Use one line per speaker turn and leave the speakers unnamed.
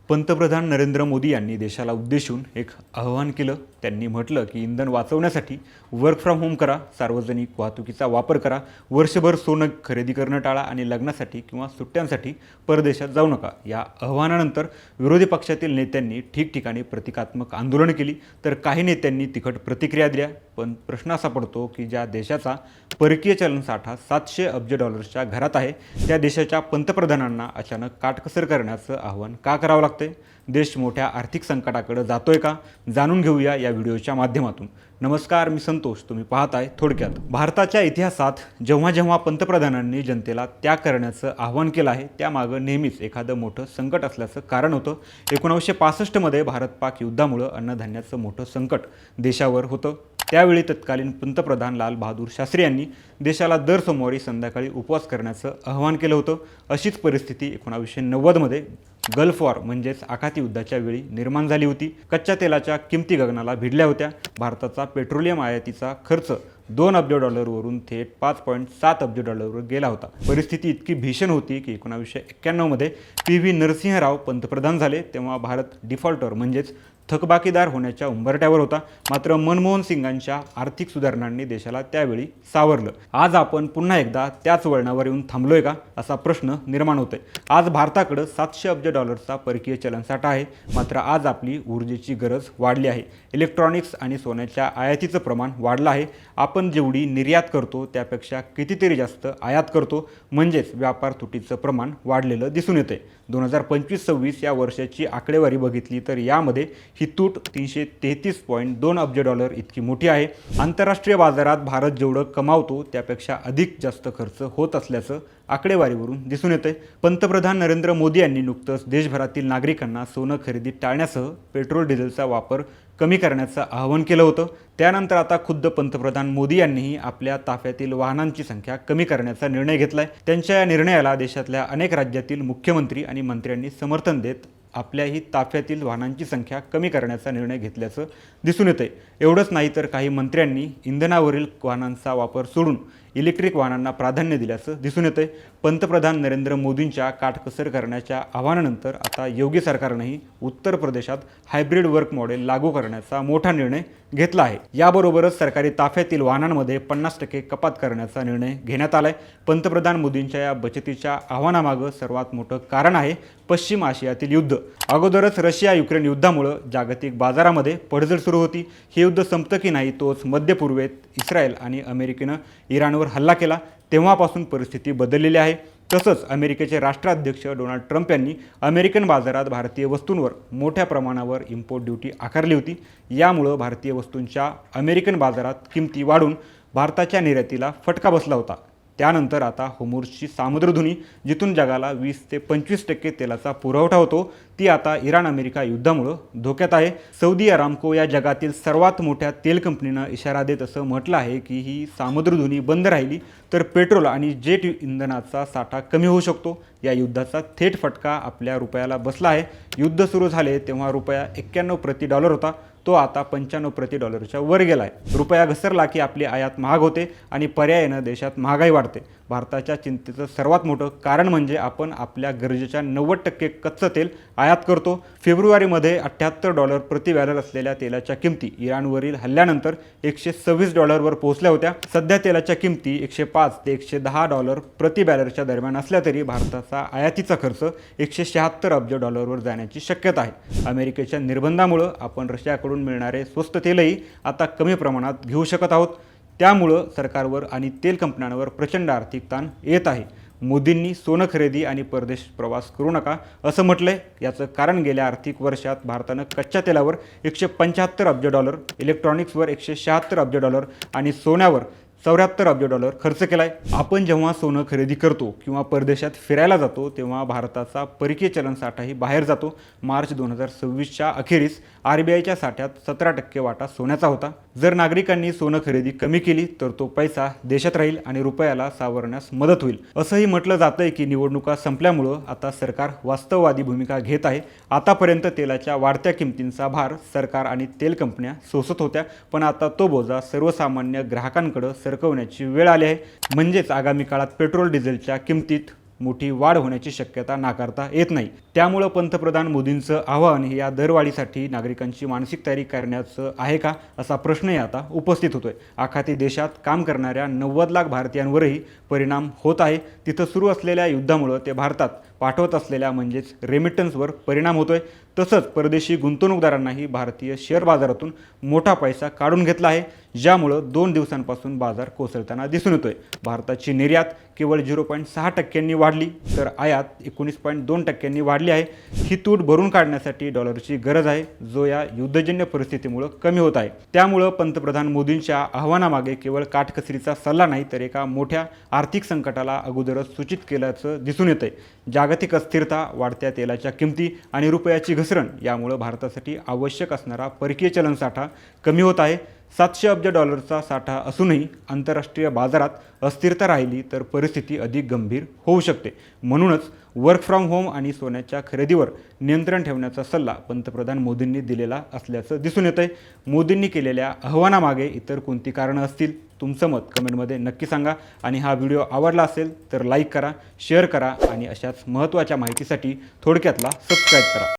पंतप्रधान नरेंद्र मोदी यांनी देशाला उद्देशून एक आवाहन केलं। त्यांनी म्हटलं की इंधन वाचवण्यासाठी वर्क फ्रॉम होम करा, सार्वजनिक वाहतुकीचा वापर करा, वर्षभर सोनं खरेदी करणं टाळा आणि लग्नासाठी किंवा सुट्ट्यांसाठी परदेशात जाऊ नका। या आव्हानानंतर विरोधी पक्षातील नेत्यांनी ठिकठिकाणी प्रतिकात्मक आंदोलन केली, तर काही नेत्यांनी तिखट प्रतिक्रिया दिल्या। पण प्रश्न असा पडतो की ज्या देशाचा परकीय चलन साठा 700 अब्ज डॉलर्सच्या घरात आहे, त्या देशाच्या पंतप्रधानांना अचानक काटकसर करण्याचं आव्हान का करावं लागतंय? देश मोठ्या आर्थिक संकटाकडे जातोय का? जाणून घेऊया या व्हिडिओच्या माध्यमातून। नमस्कार, मी संतोष, तुम्ही पाहताय थोडक्यात। भारताच्या इतिहासात जेव्हा जेव्हा पंतप्रधानांनी जनतेला त्याग करण्याचं आव्हान केलं आहे, त्यामागं नेहमीच एखादं मोठं संकट असल्याचं कारण होतं। 1965 मध्ये भारत-पाक युद्धामुळे अन्नधान्याचं मोठं संकट देशावर होतं। त्यावेळी तत्कालीन पंतप्रधान लाल बहादूर शास्त्री यांनी देशाला दर सोमवारी संध्याकाळी उपवास करण्याचं आवाहन केलं होतं। अशीच परिस्थिती 1990 मध्ये गल्फ वॉर म्हणजेच आखाती युद्धाच्या वेळी निर्माण झाली होती। कच्च्या तेलाच्या किमती गगनाला भिडल्या होत्या। भारताचा पेट्रोलियम आयातीचा खर्च 2 अब्ज डॉलरवरून थेट 5.7 अब्ज डॉलरवर गेला होता। परिस्थिती इतकी भीषण होती की 1991 मध्ये PV नरसिंह राव पंतप्रधान झाले, तेव्हा भारत डिफॉल्टर म्हणजेच थकबाकीदार होण्याच्या उंबरठ्यावर होता। मात्र मनमोहन सिंगांच्या आर्थिक सुधारणांनी देशाला त्यावेळी सावरलं। आज आपण पुन्हा एकदा त्याच वळणावर येऊन थांबलोय का, असा प्रश्न निर्माण होतोय। आज भारताकडे 700 अब्ज डॉलर्सचा परकीय चलनसाठा आहे, मात्र आज आपली ऊर्जेची गरज वाढली आहे। इलेक्ट्रॉनिक्स आणि सोन्याच्या आयातीचं प्रमाण वाढलं आहे। आपण जेवढी निर्यात करतो त्यापेक्षा कितीतरी जास्त आयात करतो, म्हणजेच व्यापार तुटीचं प्रमाण वाढलेलं दिसून येते। 2025-26 या वर्षाची आकडेवारी बघितली तर यामध्ये ही तूट 333.2 अब्ज डॉलर इतकी मोठी आहे। आंतरराष्ट्रीय बाजारात भारत जेवढं कमावतो त्यापेक्षा अधिक जास्त खर्च होत असल्याचं आकडेवारीवरून दिसून येते। पंतप्रधान नरेंद्र मोदी यांनी नुकतंच देशभरातील नागरिकांना सोनं खरेदी टाळण्यासह पेट्रोल डिझेलचा वापर कमी करण्याचं आवाहन केलं होतं। त्यानंतर आता खुद्द पंतप्रधान मोदी यांनीही आपल्या ताफ्यातील वाहनांची संख्या कमी करण्याचा निर्णय घेतलाय। त्यांच्या या निर्णयाला देशातल्या अनेक राज्यातील मुख्यमंत्री आणि मंत्र्यांनी समर्थन देत आपल्याही ताफ्यातील वाहनांची संख्या कमी करण्याचा निर्णय घेतल्याचं दिसून येतंय। एवढंच नाही तर काही मंत्र्यांनी इंधनावरील वाहनांचा वापर सोडून इलेक्ट्रिक वाहनांना प्राधान्य दिल्याचं दिसून येतंय। पंतप्रधान नरेंद्र मोदींच्या काटकसर करण्याच्या आव्हानानंतर आता योगी सरकारनेही उत्तर प्रदेशात हायब्रिड वर्क मॉडेल लागू करण्याचा मोठा निर्णय घेतला आहे। याबरोबरच सरकारी ताफ्यातील वाहनांमध्ये 50% कपात करण्याचा निर्णय घेण्यात आलाय। पंतप्रधान मोदींच्या या बचतीच्या आव्हानामागं सर्वात मोठं कारण आहे पश्चिम आशियातील युद्ध। अगोदरच रशिया युक्रेन युद्धामुळे जागतिक बाजारामध्ये पडझड सुरू होती। हे युद्ध संपतं की नाही, तोच मध्य पूर्वेत इस्रायल आणि अमेरिकेनं इराणवर हल्ला केला, तेव्हापासून परिस्थिती बदललेली आहे। तसंच अमेरिकेचे राष्ट्राध्यक्ष डोनाल्ड ट्रम्प यांनी अमेरिकन बाजारात भारतीय वस्तूंवर मोठ्या प्रमाणावर इम्पोर्ट ड्युटी आकारली होती। यामुळं भारतीय वस्तूंच्या अमेरिकन बाजारात किमती वाढून भारताच्या निर्यातीला फटका बसला होता। त्यानंतर आता होर्मुझची सामुद्रधुनी, जिथून जगाला 20 ते 25% तेलाचा पुरवठा होतो, ती आता इराण अमेरिका युद्धामुळं धोक्यात आहे। सौदी अरामको या जगातील सर्वात मोठ्या तेल कंपनीनं इशारा देत असं म्हटलं आहे की ही सामुद्रधुनी बंद राहिली तर पेट्रोल आणि जेट इंधनाचा साठा कमी होऊ शकतो। या युद्धाचा थेट फटका आपल्या रुपयाला बसला आहे। युद्ध सुरू झाले तेव्हा रुपया 91 प्रति डॉलर होता, तो आता 95 प्रति डॉलरच्या वर गेलाय। रुपया घसरला की आपली आयात महाग होते आणि पर्यायानं देशात महागाई वाढते। भारताच्या चिंतेचं सर्वात मोठं कारण म्हणजे आपण आपल्या गरजेच्या 90% कच्चं तेल आयात करतो। फेब्रुवारीमध्ये $78 प्रति बॅरल असलेल्या तेलाच्या किमती इराणवरील हल्ल्यानंतर $126 पोहोचल्या होत्या। सध्या तेलाच्या किमती $105 ते $110 प्रति बॅरलच्या दरम्यान असल्या तरी भारताचा आयातीचा खर्च $176 अब्ज डॉलरवर जाण्याची शक्यता आहे। अमेरिकेच्या निर्बंधामुळे आपण रशियाकडून मिळणारे स्वस्त तेलही आता कमी प्रमाणात घेऊ शकत आहोत। त्यामुळं सरकारवर आणि तेल कंपन्यांवर प्रचंड आर्थिक ताण येत आहे। मोदींनी सोनं खरेदी आणि परदेश प्रवास करू नका असं म्हटलंय। याचं कारण गेल्या आर्थिक वर्षात भारतानं कच्च्या तेलावर 175 अब्ज डॉलर, इलेक्ट्रॉनिक्सवर 176 अब्ज डॉलर आणि सोन्यावर 74 अब्ज डॉलर खर्च केलाय। आपण जेव्हा सोनं खरेदी करतो किंवा परदेशात फिरायला जातो तेव्हा भारताचा परकीय चलनसाठाही बाहेर जातो। मार्च 2026च्या अखेरीस RBIच्या साठ्यात 17% वाटा सोन्याचा होता। जर नागरिकांनी सोनं खरेदी कमी केली तर तो पैसा देशात राहील आणि रुपयाला सावरण्यास मदत होईल। असंही म्हटलं जातंय की निवडणुका संपल्यामुळं आता सरकार वास्तववादी भूमिका घेत आहे। आतापर्यंत तेलाच्या वाढत्या किमतींचा भार सरकार आणि तेल कंपन्या सोसत होत्या, पण आता तो बोजा सर्वसामान्य ग्राहकांकडे सरकवण्याची वेळ आली आहे। म्हणजेच आगामी काळात पेट्रोल डिझेलच्या किमतीत मोठी वाढ होण्याची शक्यता नाकारता येत नाही। त्यामुळे पंतप्रधान मोदींचं आवाहन हे या दरवाढीसाठी नागरिकांची मानसिक तयारी करण्याचं आहे का असा प्रश्नही आता उपस्थित होतोय। आखाती देशात काम करणाऱ्या 90 लाख भारतीयांवरही परिणाम होत आहे। तिथं सुरू असलेल्या युद्धामुळे ते भारतात पाठवत असलेल्या म्हणजेच रेमिटन्सवर परिणाम होतोय। तसंच परदेशी गुंतवणूकदारांनाही भारतीय शेअर बाजारातून मोठा पैसा काढून घेतला आहे, ज्यामुळे 2 दिवसांपासून बाजार कोसळताना दिसून येतोय। भारताची निर्यात केवळ 0.6% वाढली तर आयात 19.2% वाढली आहे। ही तूट भरून काढण्यासाठी डॉलरची गरज आहे, जो या युद्धजन्य परिस्थितीमुळे कमी होत आहे। त्यामुळे पंतप्रधान मोदींच्या आव्हानामागे केवळ काटकसरीचा सल्ला नाही तर एका मोठ्या आर्थिक संकटाला अगोदरच सूचित केल्याचं दिसून येतंय। जागतिक अस्थिरता, वाढत्या तेलाच्या किमती आणि रुपयाची घसरण यामुळे भारतासाठी आवश्यक असणारा परकीय चलन साठा कमी होत आहे। 700 अब्ज डॉलरचा साठा असूनही आंतरराष्ट्रीय बाजारात अस्थिरता राहिली तर परिस्थिती अधिक गंभीर होऊ शकते। म्हणूनच वर्क फ्रॉम होम आणि सोन्याच्या खरेदीवर नियंत्रण ठेवण्याचा सल्ला पंतप्रधान मोदींनी दिलेला असल्याचं दिसून येतंय। मोदींनी केलेल्या आव्हानामागे इतर कोणती कारणं असतील, तुमचं मत कमेंटमध्ये नक्की सांगा आणि हा व्हिडिओ आवडला असेल तर लाईक करा, शेअर करा आणि अशाच महत्त्वाच्या माहितीसाठी थोडक्यातला सबस्क्राईब करा।